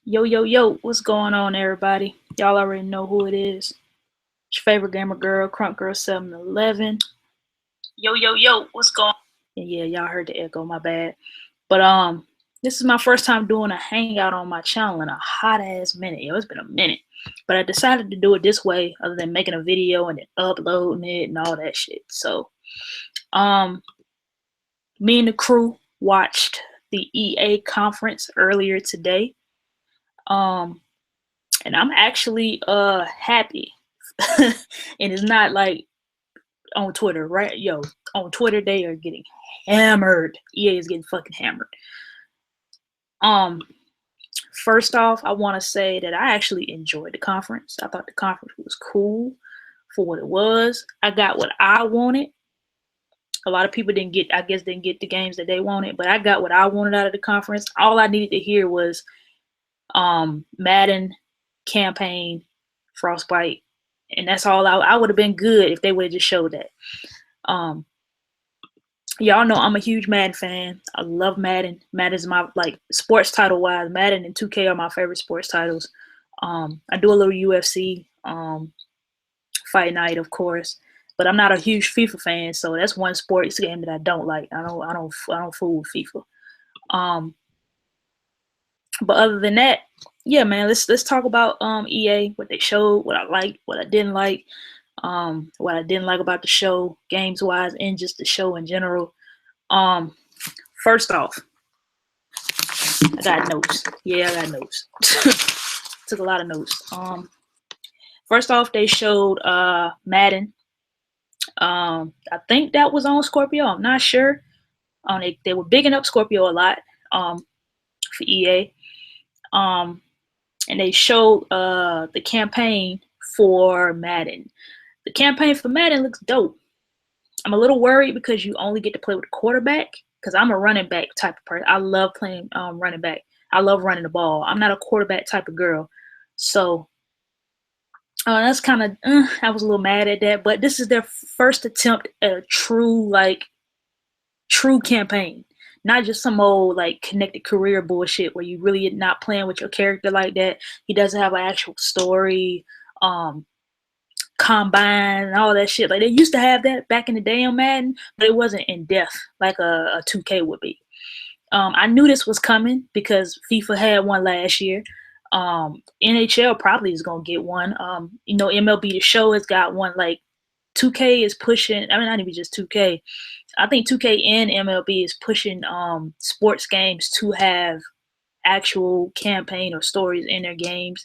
Yo, yo, yo, what's going on, everybody? Y'all already know who it is. It's your favorite gamer girl, Crunk Girl 711. Yo, yo, yo, what's going on? Yeah, y'all heard the echo, my bad. But this is my first time doing a hangout on my channel in a hot ass minute. Yo, it's been a minute. But I decided to do it this way, other than making a video and then uploading it and all that shit. So, um, me and the crew watched the EA conference earlier today. Um, and I'm actually happy. And it's not like on Twitter, right? Yo, on Twitter they are getting hammered. EA is getting fucking hammered. Um First off, I want to say that I actually enjoyed the conference. I thought the conference was cool for what it was. I got what I wanted. A lot of people didn't get the games that they wanted, but I got what I wanted out of the conference. All I needed to hear was Madden campaign, Frostbite, and that's all. I would have been good if they would have just showed that. Um, y'all know I'm a huge Madden fan. I love Madden. Madden's my like sports title wise. Madden and 2K are my favorite sports titles. I do a little UFC, Fight Night, of course, but I'm not a huge FIFA fan. So that's one sports game that I don't like. I don't fool with FIFA. Um, but other than that, yeah, man, let's talk about EA, what they showed, what I liked, what I didn't like, what I didn't like about the show, games wise, and just the show in general. Um, First off, I got notes. Yeah, I got notes. Took a lot of notes. First off, they showed Madden. I think that was on Scorpio. I'm not sure. They were bigging up Scorpio a lot for EA. Um, and they showed the campaign for Madden. The campaign for Madden looks dope. I'm a little worried because you only get to play with a quarterback. Because I'm a running back type of person. I love playing running back. I love running the ball. I'm not a quarterback type of girl. So that's kind of, I was a little mad at that. But this is their first attempt at a true campaign. Not just some old like connected career bullshit where you really not playing with your character like that. He doesn't have an actual story, combine and all that shit. Like they used to have that back in the day on Madden, but it wasn't in depth like a 2K would be. I knew this was coming because FIFA had one last year. NHL probably is gonna get one. MLB The Show has got one. Like 2K is pushing. I mean, not even just 2K. I think 2K and MLB is pushing sports games to have actual campaign or stories in their games.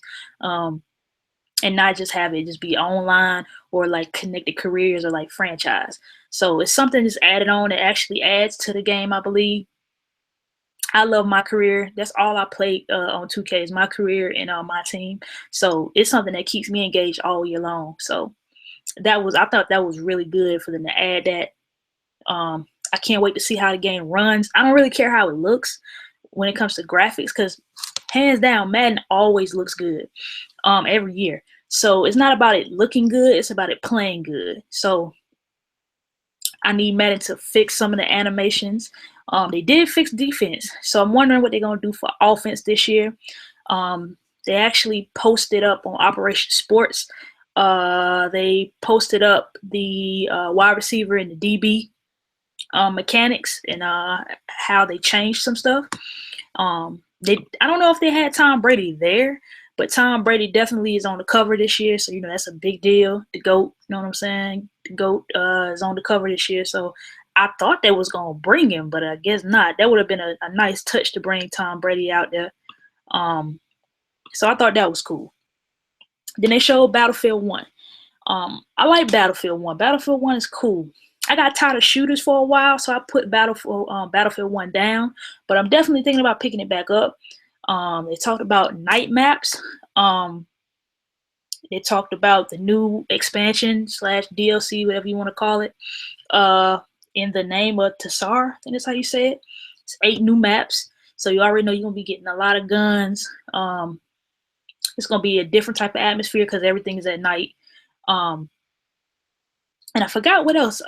And not just have it just be online or like connected careers or like franchise. So it's something that's added on that actually adds to the game, I believe. I love my career. That's all I play on 2K is my career and my team. So it's something that keeps me engaged all year long. So I thought that was really good for them to add that. I can't wait to see how the game runs. I don't really care how it looks when it comes to graphics because hands down, Madden always looks good every year. So it's not about it looking good, it's about it playing good. So I need Madden to fix some of the animations. They did fix defense, so I'm wondering what they're gonna do for offense this year. They actually posted up on Operation Sports. They posted up the wide receiver and the DB mechanics and how they changed some stuff. I don't know if they had Tom Brady there, but Tom Brady definitely is on the cover this year, so that's a big deal. The GOAT, you know what I'm saying? The GOAT is on the cover this year, so I thought they was gonna bring him, but I guess not. That would have been a nice touch to bring Tom Brady out there. So I thought that was cool. Then they showed Battlefield 1. I like Battlefield 1. Battlefield 1 is cool. I got tired of shooters for a while, so I put Battlefield 1 down, but I'm definitely thinking about picking it back up. They talked about night maps. They talked about the new expansion / DLC, whatever you want to call it, in the name of Tassar. I think that's how you say it. It's 8 new maps, so you already know you're going to be getting a lot of guns. It's going to be a different type of atmosphere because everything is at night. And I forgot what else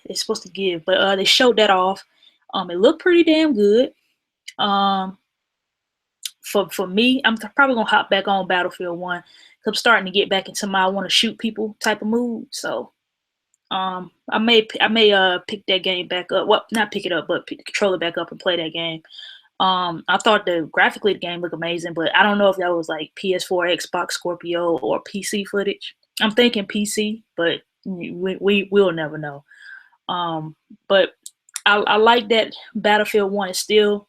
it's supposed to give, but they showed that off. It looked pretty damn good. for me, I'm probably gonna hop back on Battlefield 1 because I'm starting to get back into my I want to shoot people type of mood. So I may pick that game back up. Well, not pick it up, but pick the controller back up and play that game. I thought graphically the game looked amazing, but I don't know if that was like PS4, Xbox, Scorpio, or PC footage. I'm thinking PC, but we'll never know. But I like that Battlefield 1 is still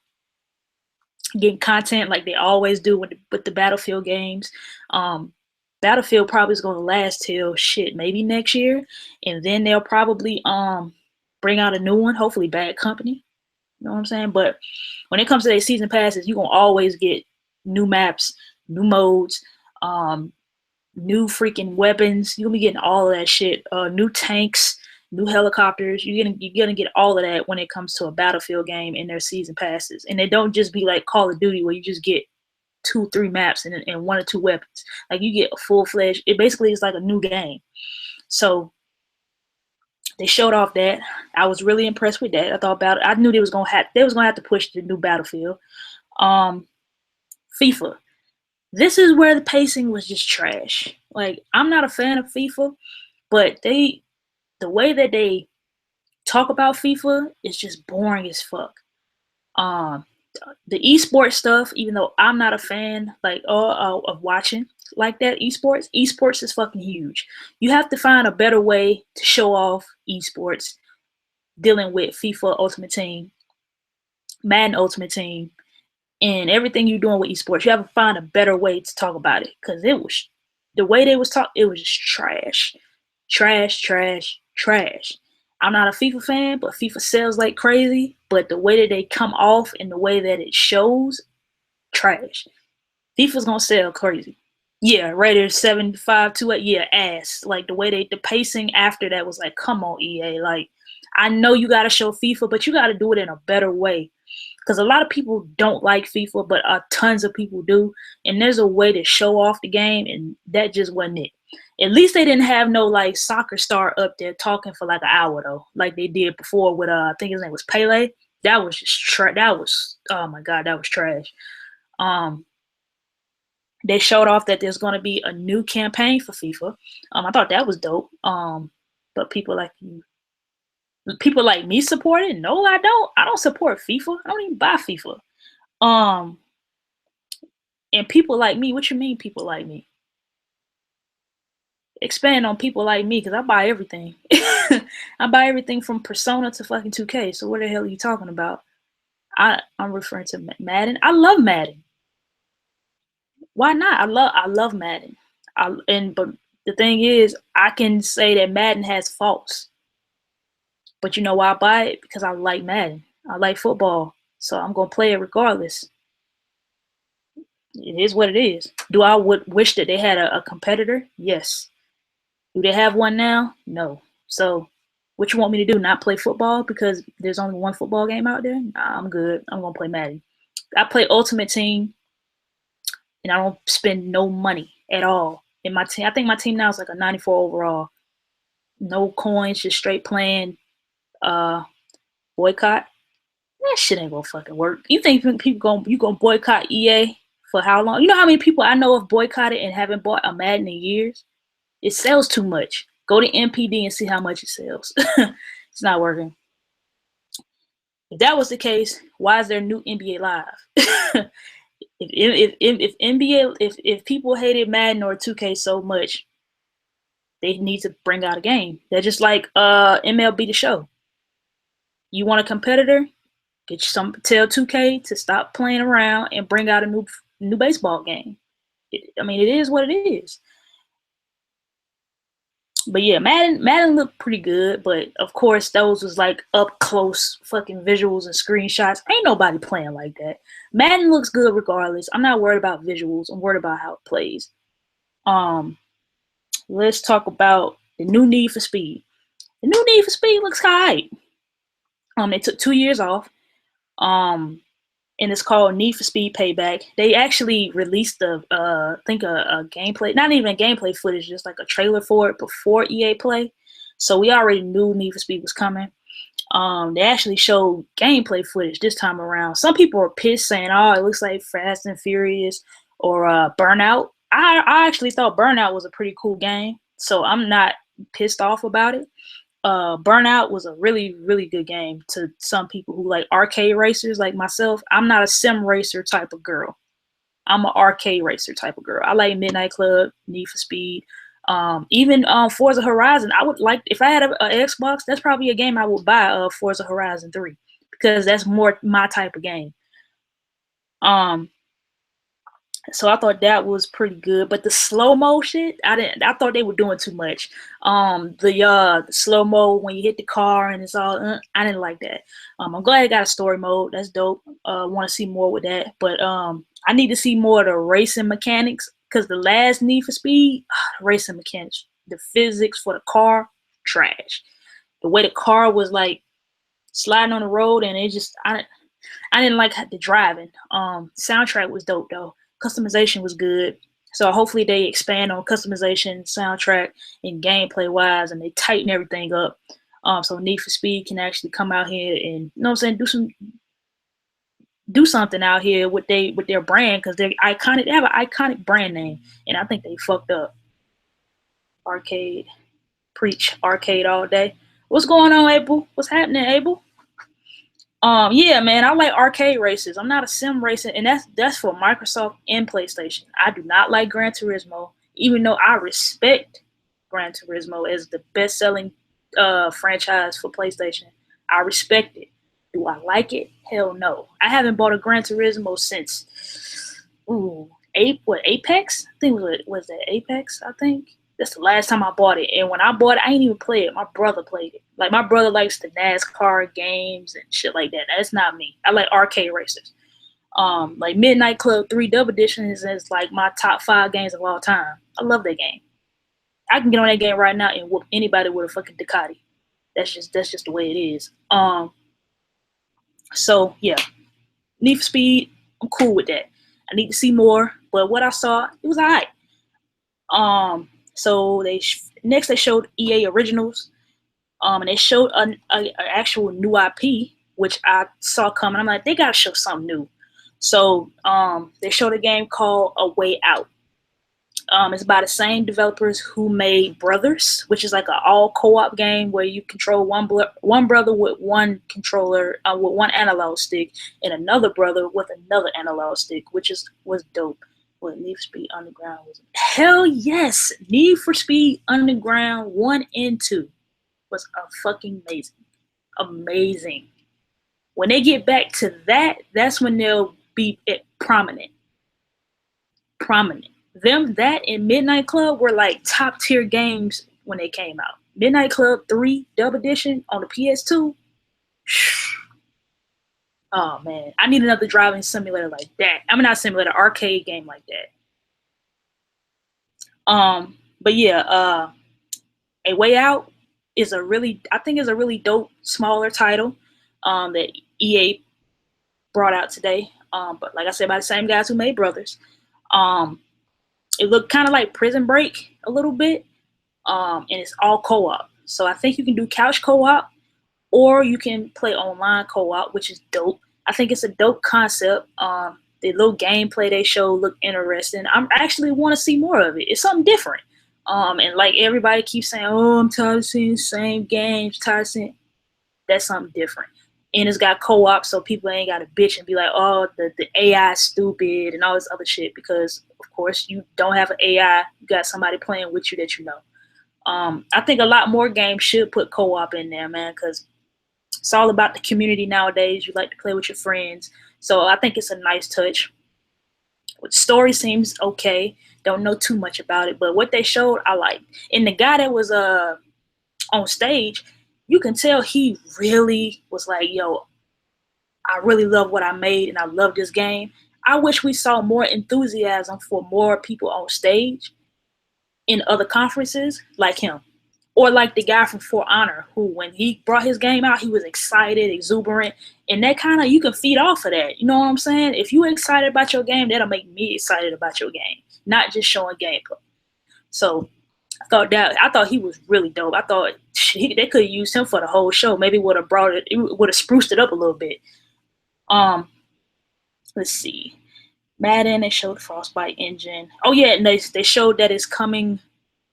getting content like they always do with the Battlefield games. Battlefield probably is going to last till shit maybe next year, and then they'll probably bring out a new one. Hopefully, Bad Company. You know what I'm saying? But when it comes to their season passes, you're gonna always get new maps, new modes, new freaking weapons. You're gonna be getting all of that shit. New tanks, new helicopters. You're gonna get all of that when it comes to a Battlefield game in their season passes. And they don't just be like Call of Duty where you just get 2-3 maps and 1 or 2 weapons. Like you get a full-fledged. It basically is like a new game. So they showed off that. I was really impressed with that. I knew they was gonna have to push the new Battlefield. FIFA. This is where the pacing was just trash. Like I'm not a fan of FIFA, but the way that they talk about FIFA is just boring as fuck. The esports stuff, even though I'm not a fan of watching like that esports is fucking huge. You have to find a better way to show off esports dealing with FIFA Ultimate Team, Madden Ultimate Team, and everything you're doing with esports. You have to find a better way to talk about it because the way they was talking, it was just trash. I'm not a FIFA fan, but FIFA sells like crazy. But the way that they come off and the way that it shows, trash. FIFA's gonna sell crazy. Yeah, Raiders 75-8. Yeah, ass. Like the way the pacing after that was like, come on, EA. Like, I know you gotta show FIFA, but you gotta do it in a better way. Because a lot of people don't like FIFA, but tons of people do. And there's a way to show off the game, and that just wasn't it. At least they didn't have no like soccer star up there talking for like an hour though, like they did before with I think his name was Pele. That was just oh my god, that was trash. They showed off that there's going to be a new campaign for FIFA. I thought that was dope. But people like me support it. No, I don't. I don't support FIFA. I don't even buy FIFA. And people like me. What you mean, people like me? Expand on people like me, because I buy everything. I buy everything from Persona to fucking 2K. So what the hell are you talking about? I'm referring to Madden. I love Madden. Why not? I love Madden. But the thing is, I can say that Madden has faults. But you know why I buy it? Because I like Madden. I like football. So I'm gonna play it regardless. It is what it is. Do I wish that they had a competitor? Yes. Do they have one now? No. So what you want me to do? Not play football because there's only one football game out there? Nah, I'm good. I'm gonna play Madden. I play Ultimate Team, and I don't spend no money at all in my team. I think my team now is like a 94 overall. No coins, just straight playing. Boycott. That shit ain't gonna fucking work. You think people gonna boycott EA for how long? You know how many people I know have boycotted and haven't bought a Madden in years? It sells too much. Go to MPD and see how much it sells. It's not working. If that was the case, why is there new NBA Live? if people hated Madden or 2K so much, they need to bring out a game. They're just like MLB The Show. You want a competitor? Tell 2K to stop playing around and bring out a new baseball game. It is what it is. But yeah, Madden looked pretty good, but of course those was like up close fucking visuals and screenshots. Ain't nobody playing like that. Madden looks good regardless. I'm not worried about visuals. I'm worried about how it plays. Let's talk about the new Need for Speed. The new Need for Speed looks alright. It took 2 years off. And it's called Need for Speed Payback. They actually released a gameplay, not even gameplay footage, just like a trailer for it before EAPlay. So we already knew Need for Speed was coming. They actually showed gameplay footage this time around. Some people are pissed saying, "Oh, it looks like Fast and Furious or Burnout." I actually thought Burnout was a pretty cool game, so I'm not pissed off about it. Burnout was a really, really good game to some people who like arcade racers like myself. I'm not a sim racer type of girl. I'm an arcade racer type of girl. I like Midnight Club, Need for Speed, even Forza Horizon. I would like if I had a Xbox. That's probably a game I would buy. Forza Horizon 3 because that's more my type of game. Um, so I thought that was pretty good. But the slow mo shit, I didn't. I thought they were doing too much. The slow mo when you hit the car and it's all. I didn't like that. I'm glad it got a story mode. That's dope. Want to see more with that. But I need to see more of the racing mechanics because the last Need for Speed, racing mechanics, the physics for the car, trash. The way the car was like sliding on the road and it just I didn't like the driving. Soundtrack was dope though. Customization was good. So hopefully they expand on customization, soundtrack, and gameplay wise, and they tighten everything up. So Need for Speed can actually come out here and what I'm saying, do something out here with their brand because they're iconic. They have an iconic brand name, and I think they fucked up. Arcade, preach arcade all day. What's going on, Abel? What's happening, Abel? Yeah, man, I like arcade races. I'm not a sim racer, and that's for Microsoft and PlayStation. I do not like Gran Turismo, even though I respect Gran Turismo as the best-selling franchise for PlayStation. I respect it. Do I like it? Hell no. I haven't bought a Gran Turismo since Apex? I think was that Apex, I think. That's the last time I bought it. And when I bought it, I didn't even play it. My brother played it. Like my brother likes the NASCAR games and shit like that. That's not me. I like arcade races. Like Midnight Club 3 Dub Edition is like my top 5 games of all time. I love that game. I can get on that game right now and whoop anybody with a fucking Ducati. That's just the way it is. So yeah, Need for Speed, I'm cool with that. I need to see more, but what I saw, it was alright. So next they showed EA Originals, and they showed an actual new IP, which I saw coming. I'm like, they gotta show something new. So they showed a game called A Way Out. It's by the same developers who made Brothers, which is like an all co-op game where you control one brother with one controller with one analog stick, and another brother with another analog stick, which was dope. What Need for Speed Underground was? Hell yes, Need for Speed Underground 1 and 2 was a fucking amazing. When they get back to that, that's when they'll be prominent. That and Midnight Club were like top tier games when they came out. Midnight Club 3 Dub Edition on the PS2. Oh man, I need another driving simulator like that. I mean, not simulator, arcade game like that. But yeah, A Way Out I think is a really dope smaller title that EA brought out today. But like I said, by the same guys who made Brothers. It looked kind of like Prison Break a little bit, and it's all co-op. So I think you can do couch co-op, or you can play online co-op, which is dope. I think it's a dope concept. The little gameplay they show looked interesting. I actually want to see more of it. It's something different. And like everybody keeps saying, "Oh, I'm tired of seeing the same games." Tired of seeing that's something different. And it's got co-op, so people ain't got to bitch and be like, "Oh, the AI is stupid" and all this other shit. Because of course you don't have an AI. You got somebody playing with you that you know. I think a lot more games should put co-op in there, man, because it's all about the community nowadays. You like to play with your friends, so I think it's a nice touch. The story seems okay. Don't know too much about it, but what they showed, I like. And the guy that was on stage, you can tell he really was like, "Yo, I really love what I made, and I love this game." I wish we saw more enthusiasm for more people on stage in other conferences like him. Or like the guy from For Honor, who when he brought his game out, he was excited, exuberant, and that kind of, you can feed off of that. You know what I'm saying? If you're excited about your game, that'll make me excited about your game, not just showing gameplay. So I thought he was really dope. I thought they could have used him for the whole show. Maybe it would have spruced it up a little bit. Um, let's see. Madden, they showed Frostbite engine. Oh yeah, and they showed that it's coming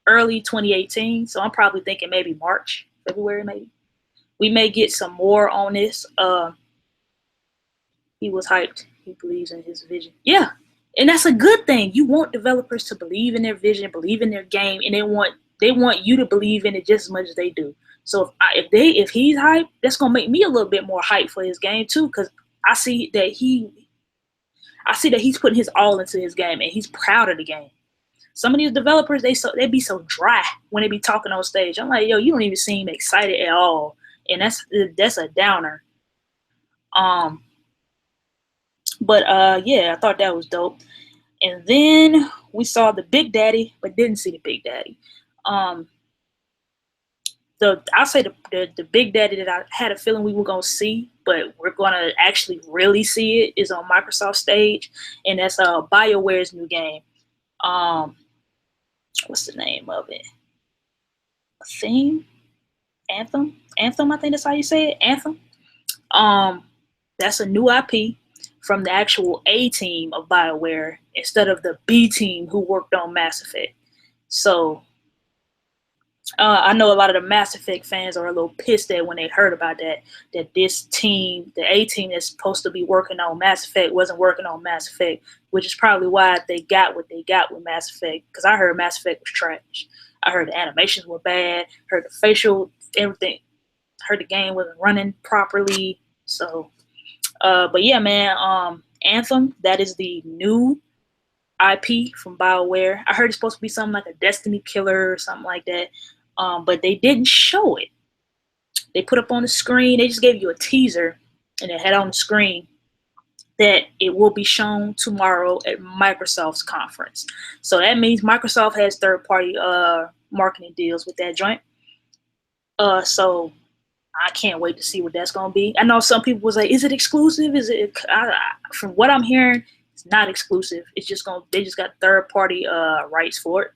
early 2018. So I'm probably thinking maybe March, February, maybe. We may get some more on this. He was hyped. He believes in his vision. Yeah, and that's a good thing. You want developers to believe in their vision, believe in their game, and they want you to believe in it just as much as they do. So if he's hyped, that's gonna make me a little bit more hyped for his game too, because I see that he's putting his all into his game and he's proud of the game. Some of these developers, they be so dry when they be talking on stage. I'm like, yo, you don't even seem excited at all, and that's a downer. But yeah, I thought that was dope. And then we saw the Big Daddy, but didn't see the Big Daddy. I'll say the Big Daddy that I had a feeling we were gonna see, but we're gonna actually really see it, is on Microsoft stage, and that's BioWare's new game. What's the name of it? Anthem, I think that's how you say it, Anthem. That's a new IP from the actual A team of BioWare instead of the B team who worked on Mass Effect. So I know a lot of the Mass Effect fans are a little pissed at when they heard about that this team, the A team that's supposed to be working on Mass Effect, wasn't working on Mass Effect, which is probably why they got what they got with Mass Effect, because I heard Mass Effect was trash. I heard the animations were bad, heard the facial, everything, heard the game wasn't running properly. So, but yeah, man, Anthem, that is the new IP from BioWare. I heard it's supposed to be something like a Destiny killer or something like that. But they didn't show it. They put up on the screen, they just gave you a teaser, and it had on the screen that it will be shown tomorrow at Microsoft's conference. So that means Microsoft has third-party marketing deals with that joint. So I can't wait to see what that's going to be. I know some people was like, is it exclusive? From what I'm hearing, it's not exclusive. It's just they just got third-party rights for it.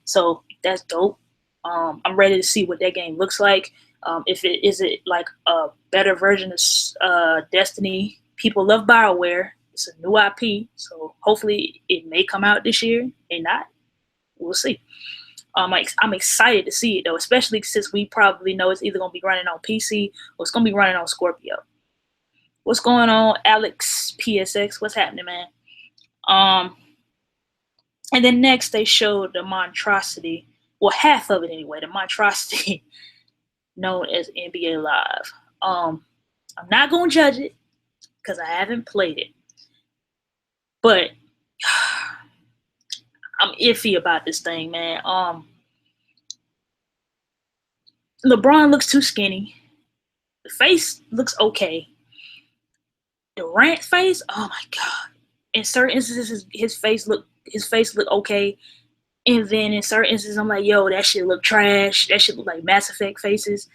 So that's dope. I'm ready to see what that game looks like. If it is it like a better version of Destiny. People love BioWare. It's a new IP, so hopefully it may come out this year. May not. We'll see. I'm excited to see it though, especially since we probably know it's either gonna be running on PC or it's gonna be running on Scorpio. What's going on, Alex PSX? What's happening, man? And then next they showed the monstrosity. Well, half of it anyway. The monstrosity known as NBA Live. I'm not gonna judge it because I haven't played it, but I'm iffy about this thing, man. LeBron looks too skinny. The face looks okay. Durant face, oh my god. In certain instances, his face look okay, and then in certain instances, I'm like, yo, that shit look trash. That shit look like Mass Effect faces.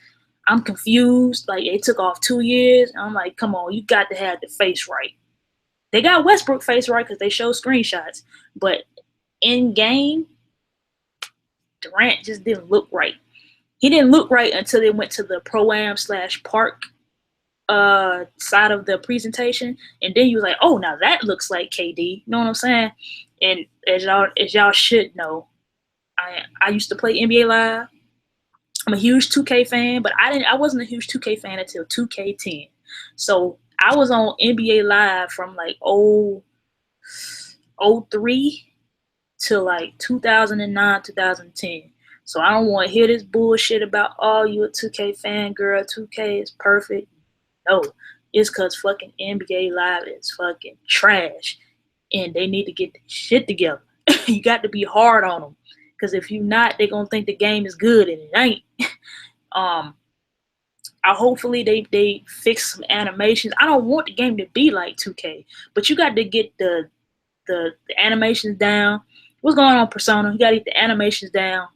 I'm confused. Like, it took off 2 years. And I'm like, come on, you got to have the face right. They got Westbrook face right because they show screenshots, but in game, Durant just didn't look right. He didn't look right until they went to the Pro-Am/Park side of the presentation, and then you was like, oh, now that looks like KD. You know what I'm saying? And as y'all should know, I used to play NBA Live. I'm a huge 2K fan, but I wasn't a huge 2K fan until 2K10. So I was on NBA Live from like 03 to like 2009, 2010. So I don't want to hear this bullshit about, oh, you a 2K fan, girl. 2K is perfect. No, it's because fucking NBA Live is fucking trash, and they need to get their shit together. You got to be hard on them, because if you not, they're gonna think the game is good, and it ain't. Hopefully they fix some animations. I don't want the game to be like 2K, but you got to get the animations down. What's going on, Persona? You got to get the animations down.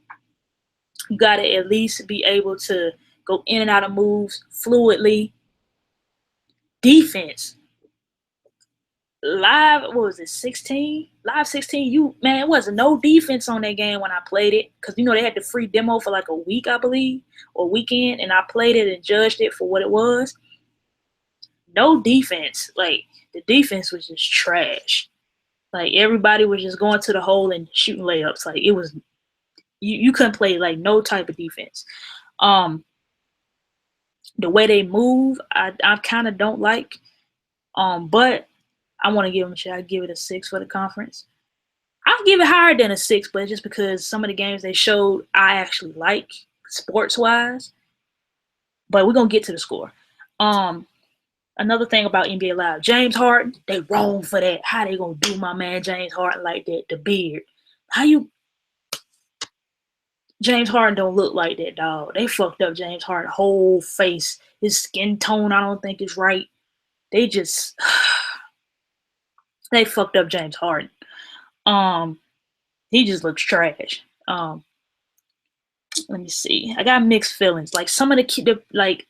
You got to at least be able to go in and out of moves fluidly. Defense. Live, what was it, 16? Live 16, it wasn't no defense on that game when I played it. Because, they had the free demo for like a week, I believe, or weekend. And I played it and judged it for what it was. No defense. Like, the defense was just trash. Like, everybody was just going to the hole and shooting layups. Like, it was, you couldn't play, like, no type of defense. The way they move, I kind of don't like. But I want to give them a shot. I give it a 6 for the conference. I'll give it higher than a 6, but just because some of the games they showed I actually like sports-wise. But we're going to get to the score. Another thing about NBA Live, James Harden, they wrong for that. How they going to do my man James Harden like that? The beard. James Harden don't look like that, dog. They fucked up James Harden whole face. His skin tone, I don't think is right. They just... They fucked up James Harden. He just looks trash. Let me see. I got mixed feelings. Like some of the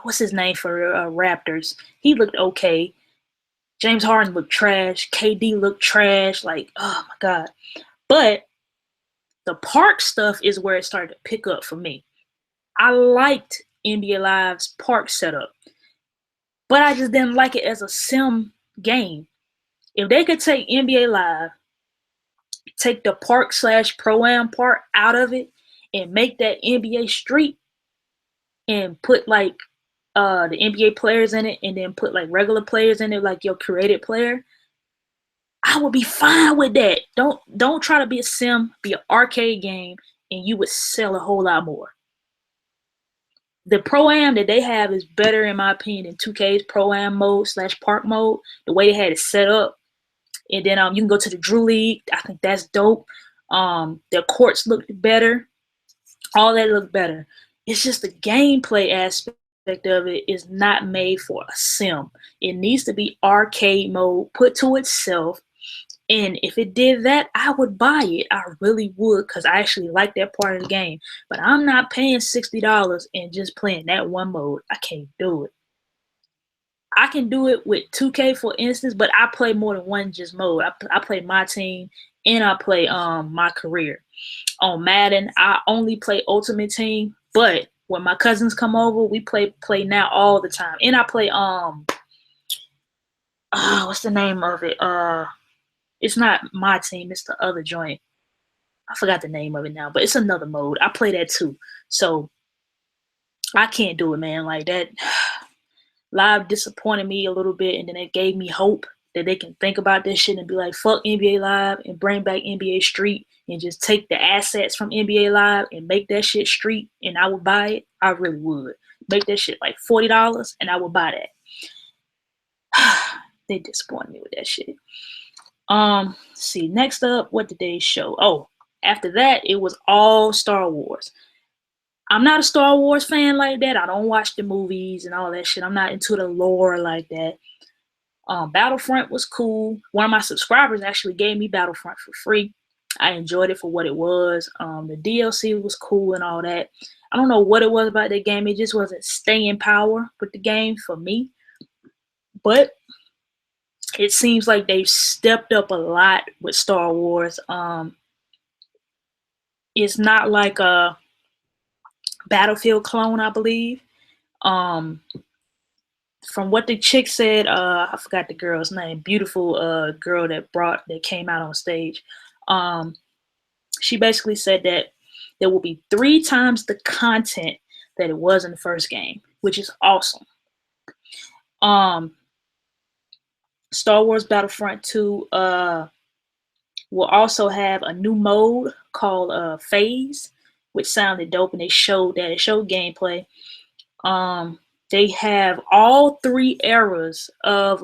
what's his name for Raptors? He looked okay. James Harden looked trash. KD looked trash. Like, oh my god. But the park stuff is where it started to pick up for me. I liked NBA Live's park setup, but I just didn't like it as a sim game. If they could take NBA Live, take the park/pro-am part out of it, and make that NBA Street, and put like the NBA players in it, and then put like regular players in it, like your created player, I would be fine with that. Don't try to be a sim, be an arcade game, and you would sell a whole lot more. The pro-am that they have is better, in my opinion, than 2K's pro-am mode/park mode. The way they had it set up. And then you can go to the Drew League. I think that's dope. Their courts looked better. All that looked better. It's just the gameplay aspect of it is not made for a sim. It needs to be arcade mode, put to itself. And if it did that, I would buy it. I really would, because I actually like that part of the game. But I'm not paying $60 and just playing that one mode. I can't do it. I can do it with 2K, for instance, but I play more than one just mode. I play my team and I play my career. On Madden, I only play Ultimate Team, but when my cousins come over, we play now all the time. And I play what's the name of it? It's not my team, it's the other joint. I forgot the name of it now, but it's another mode. I play that too. So I can't do it, man. Like that. Live disappointed me a little bit, and then it gave me hope that they can think about this shit and be like, fuck NBA Live and bring back NBA Street and just take the assets from NBA Live and make that shit Street, and I would buy it. I really would. Make that shit like $40 and I would buy that. They disappointed me with that shit. See, next up, what did they show? Oh, after that, it was all Star Wars. I'm not a Star Wars fan like that. I don't watch the movies and all that shit. I'm not into the lore like that. Battlefront was cool. One of my subscribers actually gave me Battlefront for free. I enjoyed it for what it was. The DLC was cool and all that. I don't know what it was about that game. It just wasn't staying power with the game for me. But it seems like they've stepped up a lot with Star Wars. It's not like a Battlefield clone, I believe. From what the chick said, I forgot the girl's name. Beautiful girl that came out on stage. She basically said that there will be 3 times the content that it was in the first game, which is awesome. Star Wars Battlefront 2 will also have a new mode called Phase, which sounded dope, and they showed that. It showed gameplay. They have all 3 eras of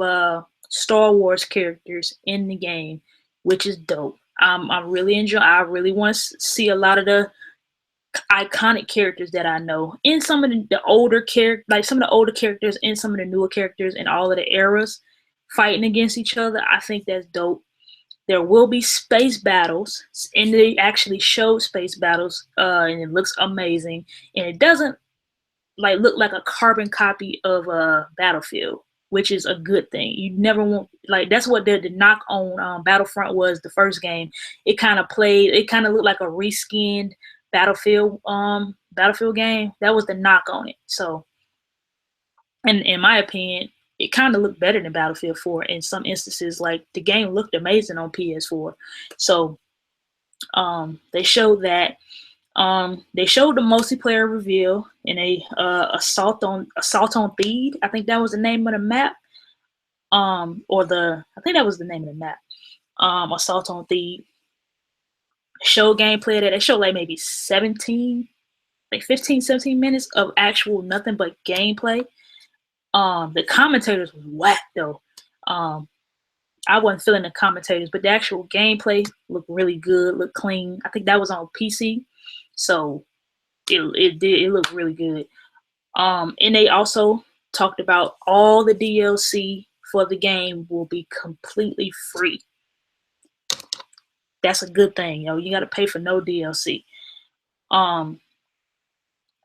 Star Wars characters in the game, which is dope. I'm really enjoying. I really want to see a lot of the iconic characters that I know in some of the older characters, like some of the older characters and some of the newer characters in all of the eras fighting against each other. I think that's dope. There will be space battles, and they actually showed space battles, and it looks amazing. And it doesn't look like a carbon copy of Battlefield. which is a good thing. You never want, like, that's what the knock on Battlefront was the first game. It kind of looked like a reskinned Battlefield game. That was the knock on it. So, and in my opinion, it kind of looked better than Battlefield 4 in some instances. Like, the game looked amazing on PS4. So they showed that. They showed the multiplayer reveal in a Assault on Theed. I think that was the name of the map. I think that was the name of the map. Assault on Theed. Show gameplay that they showed like maybe 15, 17 minutes of actual nothing but gameplay. The commentators was whack though. I wasn't feeling the commentators, but the actual gameplay looked really good, looked clean. I think that was on PC, so it looked really good. And they also talked about all the DLC for the game will be completely free. That's a good thing, you got to pay for no DLC.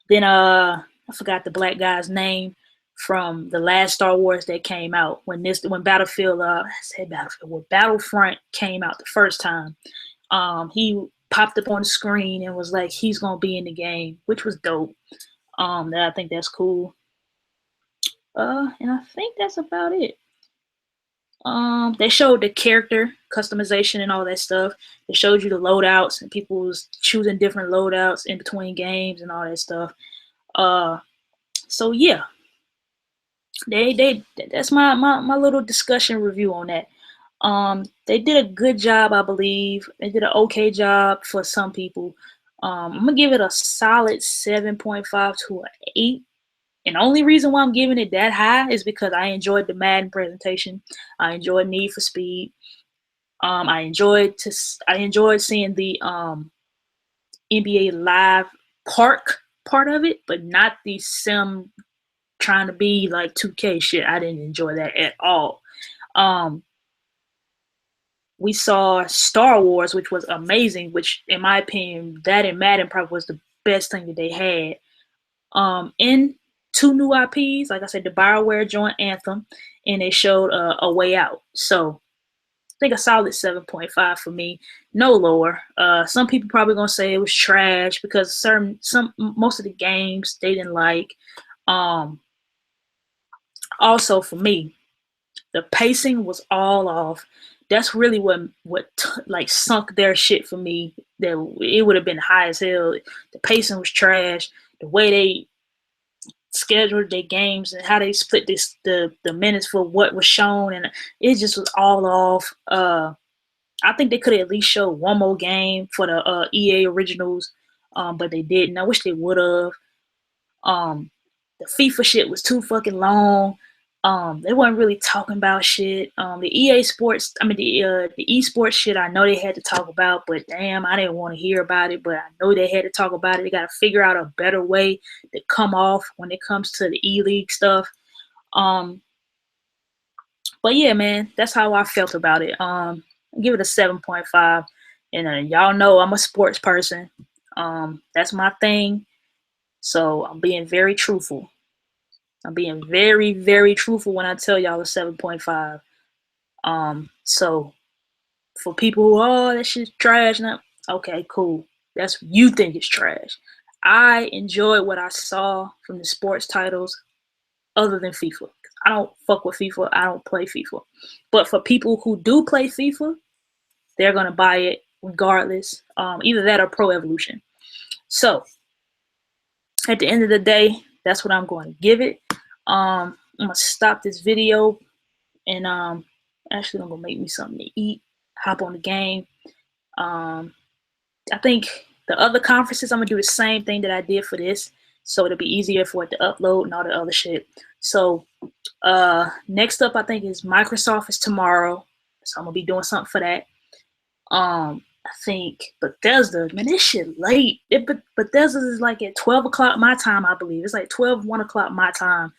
Then I forgot the black guy's name from the last Star Wars that came out when Battlefront came out the first time. He popped up on the screen and was like, he's gonna be in the game, which was dope. I think that's cool. And I think that's about it. They showed the character customization and all that stuff. They showed you the loadouts and people was choosing different loadouts in between games and all that stuff. So yeah, that's my little discussion review on that. They did a good job, I believe. They did an okay job for some people. I'm gonna give it a solid 7.5 to an 8. And the only reason why I'm giving it that high is because I enjoyed the Madden presentation. I enjoyed Need for Speed. I enjoyed seeing the NBA Live part of it, but not the sim trying to be like 2K shit. I didn't enjoy that at all. We saw Star Wars, which was amazing, which in my opinion, that and Madden probably was the best thing that they had. In 2 new IPs, like I said, the BioWare joint Anthem, and they showed A Way Out. So I think a solid 7.5 for me, no lower. Some people probably gonna say it was trash because most of the games they didn't like. Also for me, the pacing was all off. That's really what like sunk their shit for me. That it would have been high as hell. The pacing was trash. The way they scheduled their games and how they split the minutes for what was shown, and it just was all off. I think they could at least show one more game for the EA originals, but they didn't. I wish they would have. The FIFA shit was too fucking long. They weren't really talking about shit. The EA Sports, the esports shit, I know they had to talk about, but damn, I didn't want to hear about it. But I know they had to talk about it. They got to figure out a better way to come off when it comes to the E-League stuff. But yeah, man, that's how I felt about it. Give it a 7.5. And y'all know I'm a sports person. That's my thing. So I'm being very truthful. I'm being very, very truthful when I tell y'all a 7.5. So for people who, that shit's trash now, okay, cool. That's what you think it's trash. I enjoyed what I saw from the sports titles other than FIFA. I don't fuck with FIFA. I don't play FIFA. But for people who do play FIFA, they're going to buy it regardless. Either that or Pro Evolution. So at the end of the day, that's what I'm going to give it. I'm gonna stop this video and actually I'm gonna make me something to eat, hop on the game. I think the other conferences I'm gonna do the same thing that I did for this, so it'll be easier for it to upload and all the other shit. So next up I think is Microsoft is tomorrow, so I'm gonna be doing something for that. I think Bethesda, man, this shit late. Bethesda is like at 12 o'clock my time, I believe. It's like 1 o'clock my time,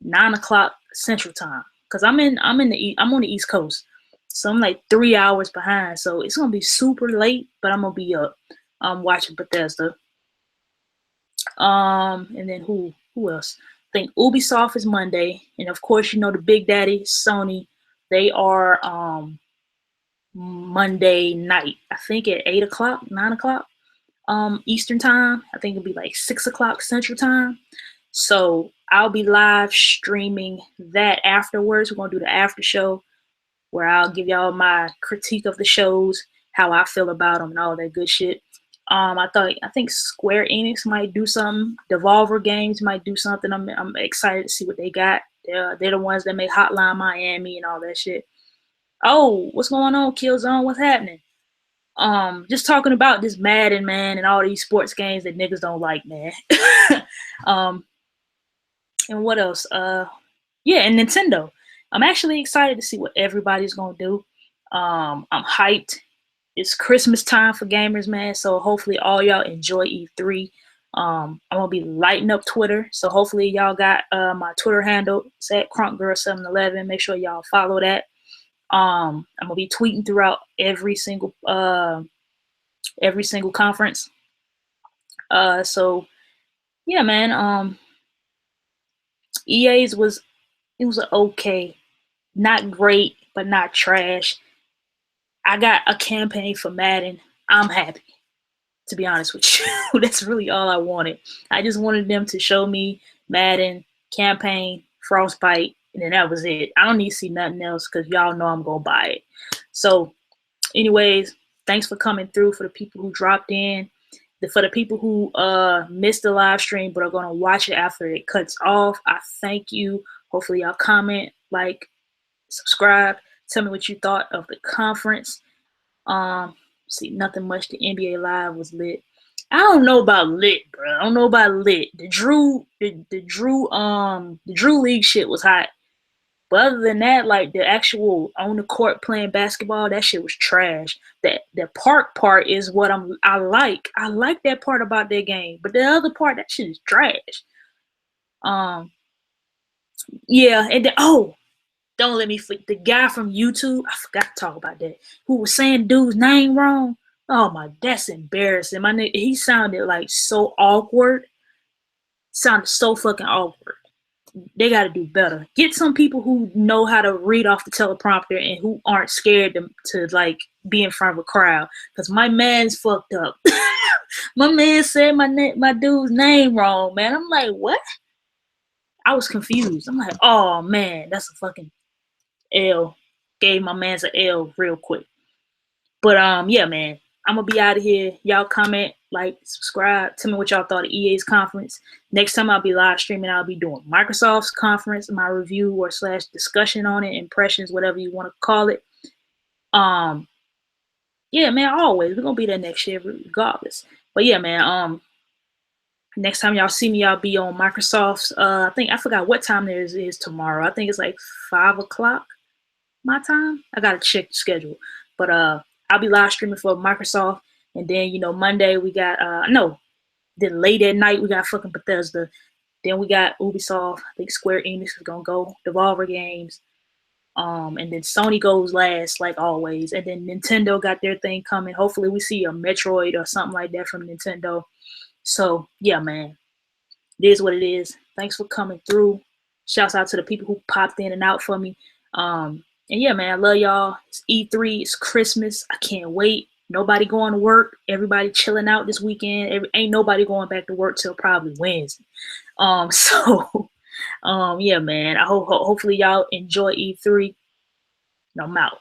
9 o'clock Central Time. Cause I'm on the East Coast, so I'm like 3 hours behind. So it's gonna be super late, but I'm gonna be up. Watching Bethesda. And then who else? think Ubisoft is Monday, and of course, you know the Big Daddy, Sony, they are Monday night. I think at 8 o'clock, 9 o'clock Eastern time. I think it'll be like 6 o'clock Central time. So I'll be live streaming that afterwards. We're gonna do the after show where I'll give y'all my critique of the shows, how I feel about them, and all that good shit. I think Square Enix might do something. Devolver Games might do something. I'm excited to see what they got. They're the ones that make Hotline Miami and all that shit. Oh, what's going on, Killzone? What's happening? Just talking about this Madden, man, and all these sports games that niggas don't like, man. And what else? Yeah, and Nintendo. I'm actually excited to see what everybody's gonna do. I'm hyped. It's Christmas time for gamers, man. So hopefully all y'all enjoy E3. I'm gonna be lighting up Twitter. So hopefully y'all got my Twitter handle. It's at CrunkGirl711. Make sure y'all follow that. I'm gonna be tweeting throughout every single conference. So yeah, man. EA's was okay, not great, but not trash. I got a campaign for Madden. I'm happy, to be honest with you. That's really all I wanted. I just wanted them to show me Madden, campaign, Frostbite, and then that was it. I don't need to see nothing else because y'all know I'm going to buy it. So, anyways, thanks for coming through. For the people who dropped in, for the people who missed the live stream but are going to watch it after it cuts off, I thank you. Hopefully y'all comment, like, subscribe. Tell me what you thought of the conference. See, nothing much. The NBA Live was lit. I don't know about lit, bro. I don't know about lit. The Drew League shit was hot. But other than that, like the actual on the court playing basketball, that shit was trash. The park part is what I like. I like that part about their game. But the other part, that shit is trash. Yeah, and then, don't let me forget the guy from YouTube. I forgot to talk about that. Who was saying dude's name wrong? Oh my, that's embarrassing. My nigga, he sounded like so awkward. Sounded so fucking awkward. They got to do better. Get some people who know how to read off the teleprompter and who aren't scared to like be in front of a crowd. Cause my man's fucked up. My man said my dude's name wrong, man. I'm like, what? I was confused. I'm like, oh man, that's a fucking L. Gave my man's an L real quick. But yeah, man, I'm gonna be out of here. Y'all comment, like, subscribe. Tell me what y'all thought of EA's conference. Next time I'll be live streaming, I'll be doing Microsoft's conference, my review or / discussion on it, impressions, whatever you want to call it. Yeah, man, always. We're gonna be there next year regardless. But yeah, man, next time y'all see me, I'll be on Microsoft's I forgot what time there is tomorrow. I think it's like 5 o'clock my time. I gotta check the schedule. But I'll be live streaming for Microsoft, and then Monday we got then late at night we got fucking Bethesda. Then we got Ubisoft. I think Square Enix is gonna go. Devolver Games. And then Sony goes last, like always. And then Nintendo got their thing coming. Hopefully we see a Metroid or something like that from Nintendo. So yeah, man. It is what it is. Thanks for coming through. Shouts out to the people who popped in and out for me. And yeah, man, I love y'all. It's E3. It's Christmas. I can't wait. Nobody going to work. Everybody chilling out this weekend. Ain't nobody going back to work till probably Wednesday. Yeah, man. Hopefully y'all enjoy E3. I'm out.